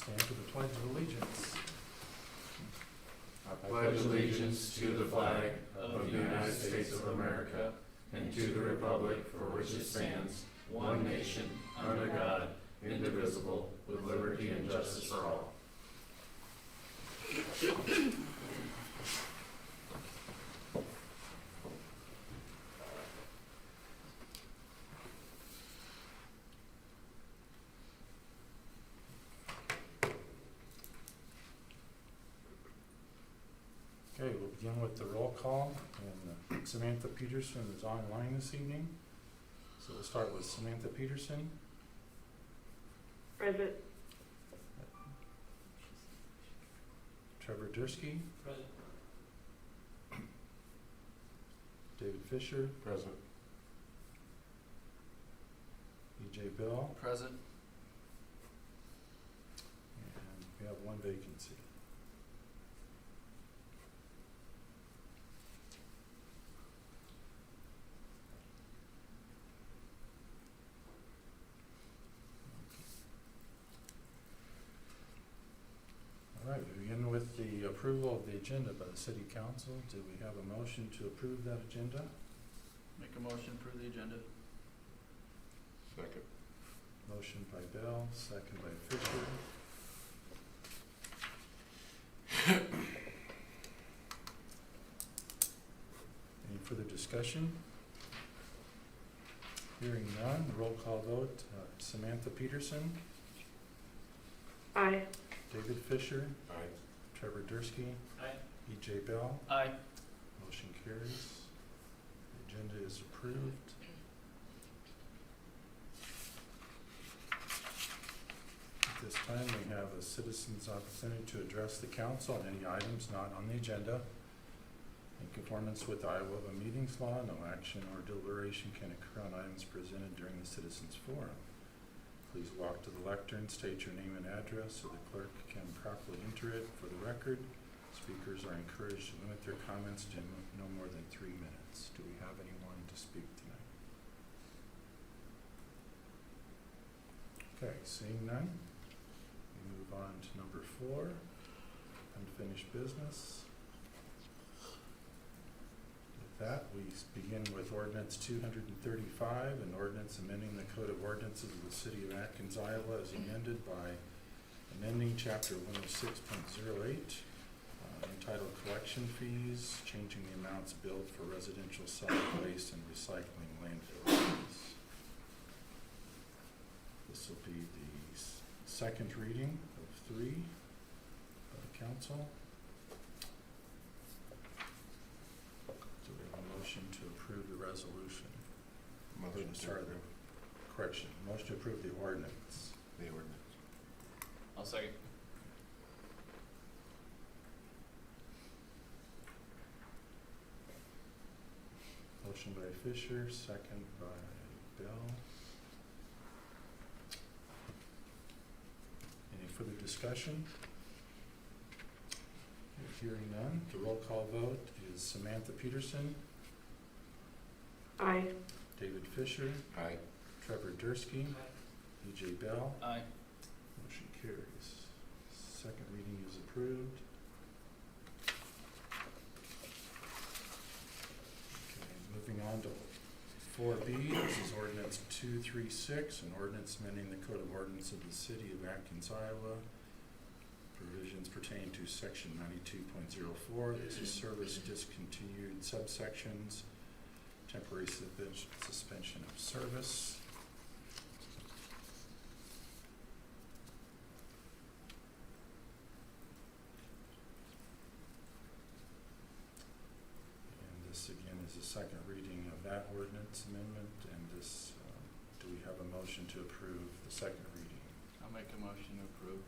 Stand for the Pledge of Allegiance. I pledge allegiance to the flag of the United States of America and to the republic for which it stands, one nation, under God, indivisible, with liberty and justice for all. Okay, we'll begin with the roll call, and Samantha Peterson is online this evening. So we'll start with Samantha Peterson. Present. Trevor Dursky. Present. David Fisher. Present. E.J. Bell. Present. And we have one vacancy. All right, we begin with the approval of the agenda by the City Council. Do we have a motion to approve that agenda? Make a motion for the agenda. Second. Motion by Bell, second by Fisher. Any further discussion? Hearing none, roll call vote. Samantha Peterson, Aye. David Fisher, Aye. Trevor Dursky, Aye. E.J. Bell. Aye. Motion carries. The agenda is approved. At this time, we have a citizen's opportunity to address the council on any items not on the agenda. In conformance with the Iowa Open Meetings Law, no action or deliberation can occur on items presented during the citizens' forum. Please walk to the lectern, state your name and address so the clerk can properly enter it for the record. Speakers are encouraged to limit their comments to no more than 3 minutes. Do we have anyone to speak tonight? Okay, seeing none, we move on to number 4, unfinished business. With that, we begin with ordinance 235, an ordinance amending the Code of Ordinances of the City of Atkins, Iowa, as amended by amending Chapter 106.08, entitled Collection Fees, changing the amounts billed for residential solid waste and recycling landfill fees. This will be the second reading of 3 by the council. Do we have a motion to approve the resolution? Motion to Sorry, approve. correction. Motion to approve the ordinance. The ordinance. I'll second. Motion by Fisher, second by Bell. Any further discussion? Hearing none, the roll call vote is Samantha Peterson, Aye. David Fisher, Aye. Trevor Dursky, E.J. Bell. Aye. Motion carries. Second reading is approved. Okay, moving on to 4B, this is ordinance 236, an ordinance amending the Code of Ordinance of the City of Atkins, Iowa. Provisions pertaining to section 92.04. This is service discontinued subsections, temporary suspension of service. And this again is the second reading of that ordinance amendment, and this, do we have a motion to approve the second reading? I'll make a motion to approve.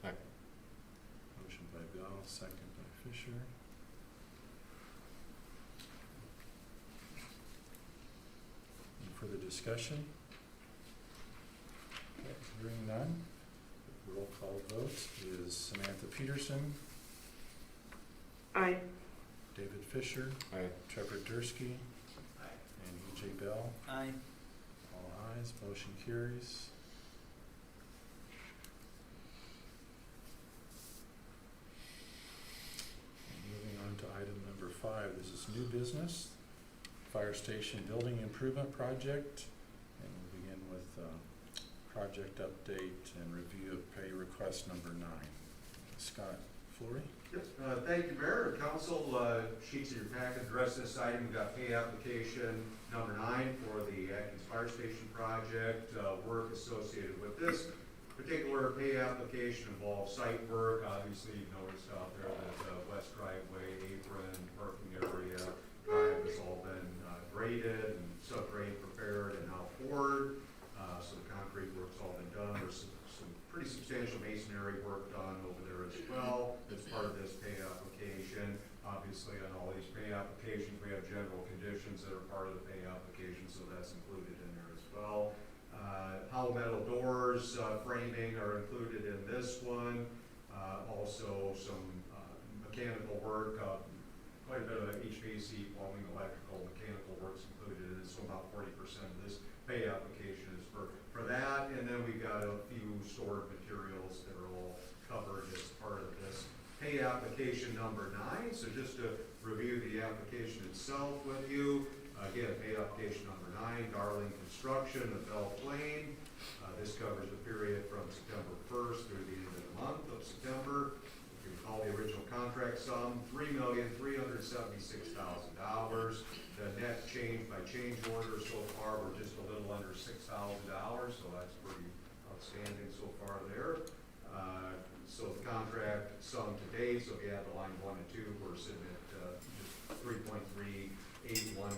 Second. Motion by Bell, second by Fisher. Any further discussion? Okay, hearing none, the roll call vote is Samantha Peterson, Aye. David Fisher, Aye. Trevor Dursky, and E.J. Bell. Aye. All ayes, motion carries. This is new business, fire station building improvement project. And we'll begin with project update and review of pay request number 9. Scott Flory? Yes, thank you, Mayor and Council. Sheets in your packet address this item. We've got pay application number 9 for the Atkins Fire Station project. Work associated with this particular pay application involves site work. Obviously, you've noticed out there that west driveway, apron, parking area, drive has all been graded and subgrade prepared and now poured. So the concrete work's all been done. There's some pretty substantial masonry work done over there as well. It's part of this pay application. Obviously, on all these pay applications, we have general conditions that are part of the pay application, so that's included in there as well. Hollow metal doors, framing are included in this one. Also some mechanical work, quite a bit of HVAC, plumbing, electrical, mechanical work's included in it, so about 40% of this pay application is for that. And then we've got a few stored materials that are all covered as part of this pay application number 9. So just to review the application itself with you, again, pay application number 9, Darling Construction of Belle Plaine. This covers the period from September 1st through the end of the month of September. If you recall the original contract sum, $3,376,000. The net change by change order so far, we're just a little under $6,000, so that's pretty outstanding so far there. So the contract sum to date, so if you add the line 1 and 2, we're sitting at just $3.381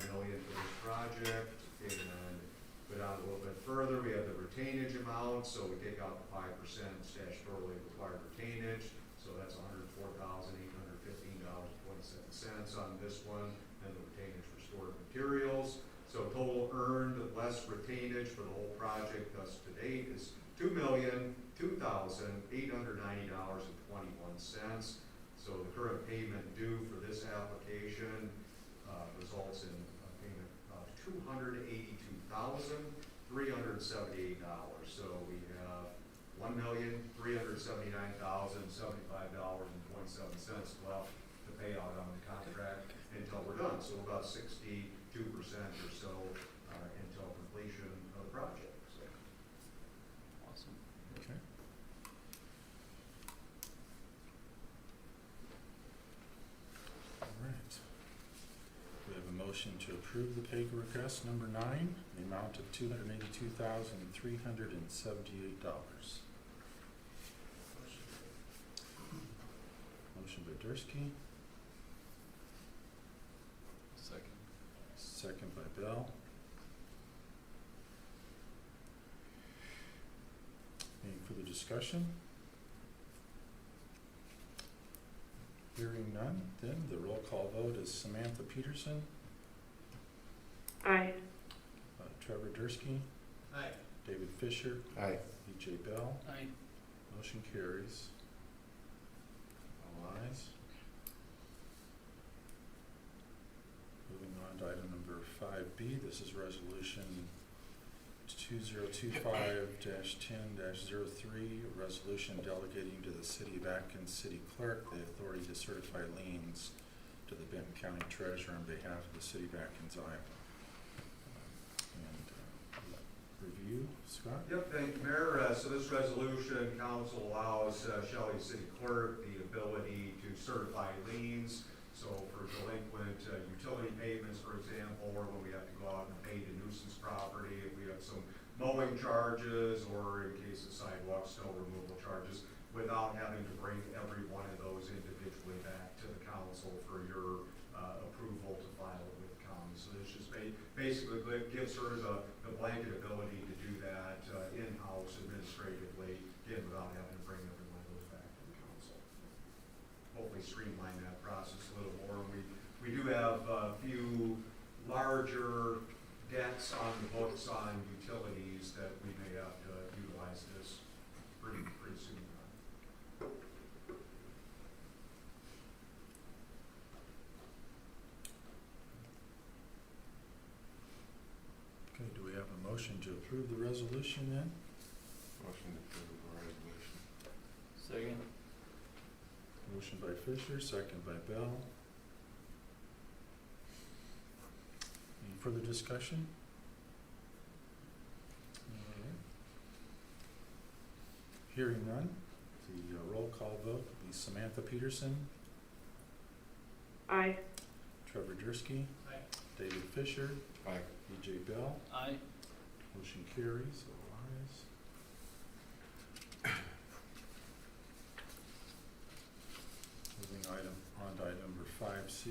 million for this project. And go down a little bit further, we have the retainage amount, so we take out the 5% statutorily required retainage, so that's $104,815.27 on this one, and the retainage for stored materials. So total earned less retainage for the whole project thus to date is $2,002,890.21. So the current payment due for this application results in a payment of $282,378. So we have $1,379,075.27 left to pay out on the contract until we're done. So about 62% or so until completion of the project. So. Awesome. Okay. All right. We have a motion to approve the pay request number 9, the amount of $282,378. Motion by Dursky, Second. second by Bell. Any further discussion? Hearing none, then the roll call vote is Samantha Peterson, Aye. Trevor Dursky, Aye. David Fisher, Aye. EJ Bell. Aye. Motion carries. All ayes. Moving on to item number 5B, this is resolution 2025-10-03, a resolution delegating to the City of Atkins City Clerk the authority to certify liens to the Benton County Treasurer on behalf of the City of Atkins, Iowa. Review, Scott? Yep, thank you, Mayor. So this resolution, council allows Shelley City Clerk the ability to certify liens. So for delinquent utility payments, for example, or when we have to go out and pay the nuisance property, if we have some mowing charges, or in case of sidewalk snow removal charges, without having to bring every one of those individually back to the council for your approval to file it with the county. So this just basically gives her the blanket ability to do that in-house administratively, again, without having to bring every one of those back to the council. Hopefully streamline that process a little more. We do have a few larger debts on the books on utilities that we may have to utilize this pretty soon. Okay, do we have a motion to approve the resolution then? Motion to approve the resolution. Second. Motion by Fisher, second by Bell. further discussion? Alright. Hearing none, the roll call vote will be Samantha Peterson, Aye. Trevor Dursky, Aye. David Fisher, Aye. EJ Bell. Aye. Motion carries, all ayes. Moving on to item number 5C,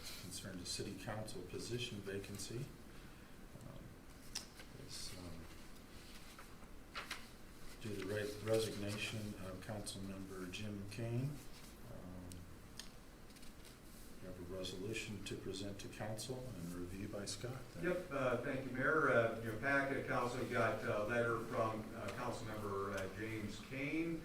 it's concerned a city council position vacancy. It's due to the resignation of council member Jim Kane. We have a resolution to present to council and review by Scott. Yep, thank you, Mayor. Your packet, council, you got a letter from Councilmember James Kane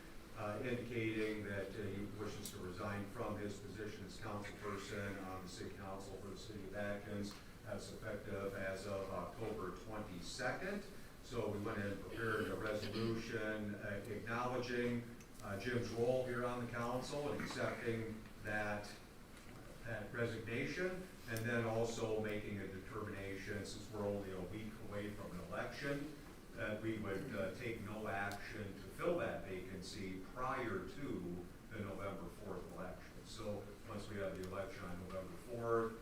indicating that he wishes to resign from his position as councilperson on the city council for the city of Atkins. That's effective as of October 22nd. So we went in and prepared a resolution acknowledging Jim's role here on the council and accepting that resignation, and then also making a determination, since we're only a week away from an election, that we would take no action to fill that vacancy prior to the November 4th election. So once we have the election on November 4th,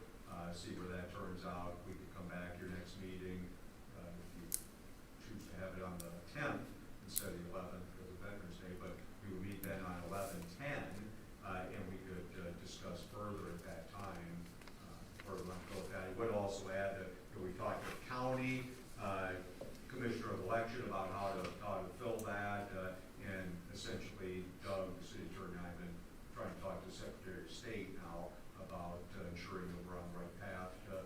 see where that turns out, we could come back your next meeting, if you choose to have it on the 10th instead of the 11th because of Veterans Day, but we would meet then on 11/10, and we could discuss further at that time where we want to go with that. I would also add that we talked to the county commissioner of election about how to fill that, and essentially Doug, the city attorney, and I have been trying to talk to the Secretary of State now about ensuring that we're on the right path to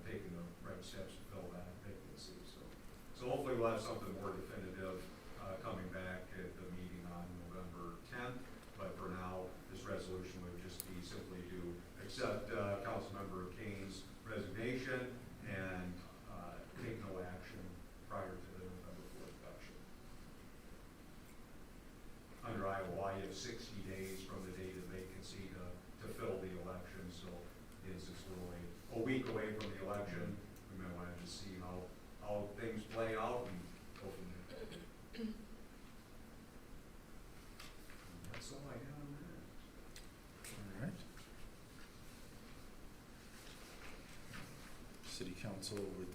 taking the right steps to fill that vacancy. So hopefully we'll have something more definitive coming back at the meeting on November 10th. But for now, this resolution would just be simply to accept Councilmember Kane's resignation and take no action prior to the November 4th election. Under Iowa law, you have 60 days from the date of vacancy to fill the election. So since we're only a week away from the election, we may want to just see how things play out and go from there. That's all I got on that. All right. City council would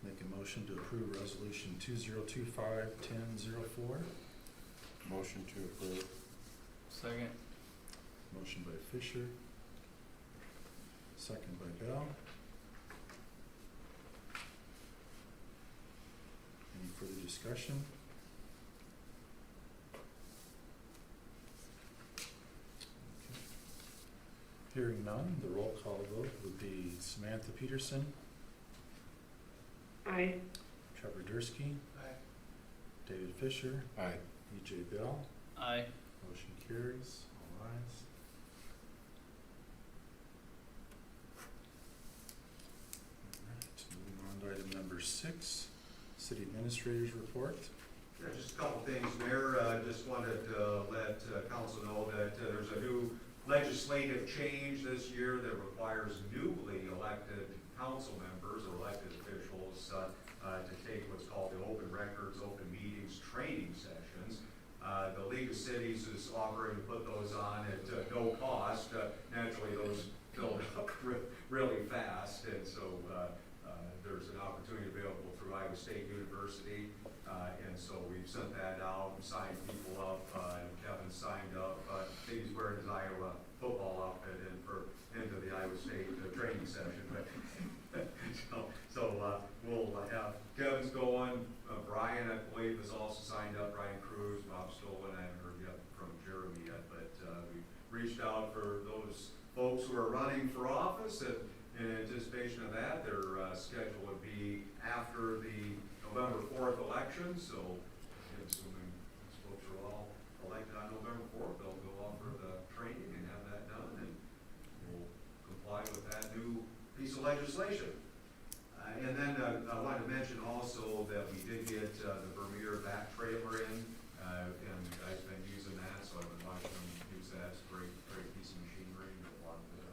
make a motion to approve resolution 2025-1004. Motion to approve. Second. Motion by Fisher, second by Bell. Any further discussion? Okay. Hearing none, the roll call vote would be Samantha Peterson, Aye. Trevor Dursky, Aye. David Fisher, Aye. EJ Bell. Aye. Motion carries, all ayes. Alright, moving on to item number 6, City Administrator's Report. Yeah, just a couple things, Mayor. Just wanted to let council know that there's a new legislative change this year that requires newly elected council members or elected officials to take what's called the Open Records, Open Meetings Training Sessions. The League of Cities is offering to put those on at no cost. Naturally, those fill up really fast, and so there's an opportunity available through Iowa State University. And so we've sent that out and signed people up, and Kevin signed up. I think he's wearing his Iowa football outfit into the Iowa State training session. But so we'll have Kevin's going. Brian, I believe, is also signed up. Brian Cruz, Bob Stolen. I haven't heard yet from Jeremy yet, but we reached out for those folks who are running for office, and in anticipation of that, their schedule would be after the November 4th election. So assuming these folks are all elected on November 4th, they'll go off for the training and have that done, and we'll comply with that new piece of legislation. And then I wanted to mention also that we did get the Vermeer back trailer in, and I've been using that, so I've been watching them use that. It's a great piece of machinery. A lot of good.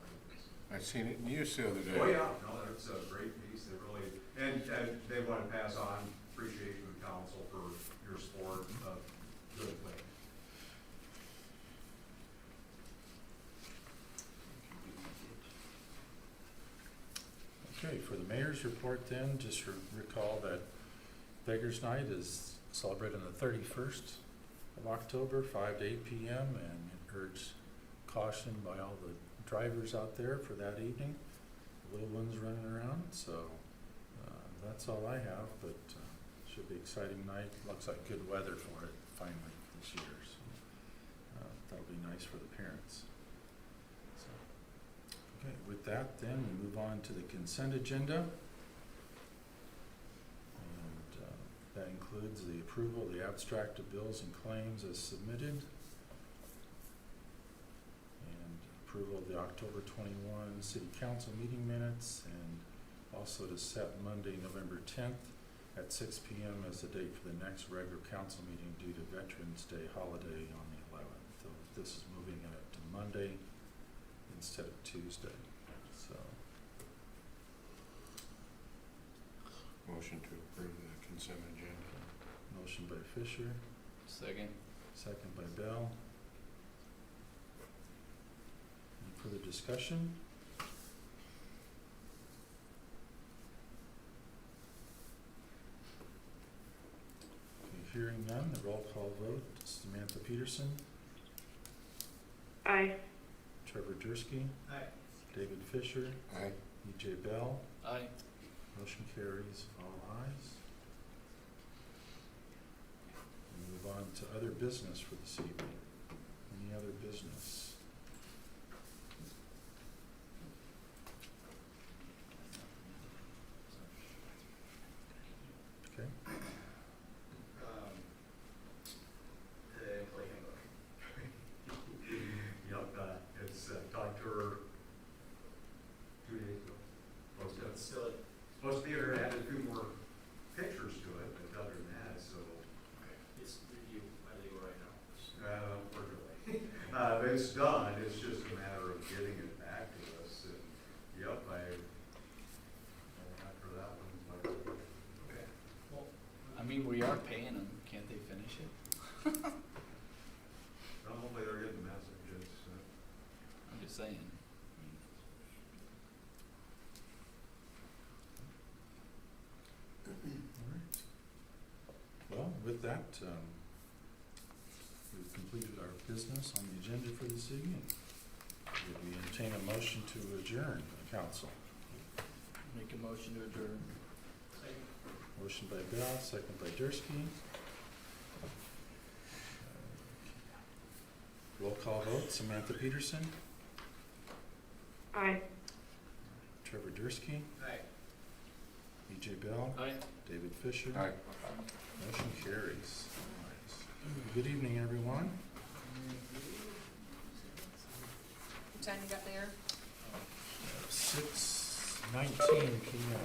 I I seen it in use the other day. Oh, yeah, no, that's a great piece, they really, and they want to pass on appreciation to the council for your support of good thing. Okay, for the mayor's report then, just recall that Beggars Night is celebrated on the 31st of October, 5 to 8 p.m. and urge caution by all the drivers out there for that evening. Little ones running around, so that's all I have, but should be an exciting night. Looks like good weather for it finally this year, so that'll be nice for the parents. So, okay, with that then, we move on to the consent agenda. And that includes the approval of the abstract of bills and claims as submitted, and approval of the October 21 City Council meeting minutes, and also to set Monday, November 10th at 6 p.m. as the date for the next regular council meeting due to Veterans Day holiday on the 11th. So this is moving it to Monday instead of Tuesday. So Motion to approve the consent agenda. motion by Fisher, Second. second by Bell. Any further discussion? Okay, hearing none, the roll call vote, Samantha Peterson, Aye. Trevor Dursky, Aye. David Fisher, Aye. EJ Bell. Aye. Motion carries, all ayes. We move on to other business for this evening. Any other business? Okay, Employee handbook. Yep, it's, talked to her 2 days ago. Supposed to be here, added a few more pictures to it, but other than that, so. It's review by legal right now. Unfortunately. But it's done, it's just a matter of getting it back to us, and, yep, after that one, but, okay. I mean, we are paying them. Can't they finish it? Well, hopefully they're getting the message, it's, I'm just saying. all right. Well, with that, we've completed our business on the agenda for this evening. Would we entertain a motion to adjourn the council? Make a motion to adjourn. Motion by Bell, second by Dursky. Roll call vote, Samantha Peterson, Aye. Trevor Dursky, Aye. EJ Bell, Aye. David Fisher. Aye. Motion carries. Good evening, everyone. What time you got there? 6:19 p.m.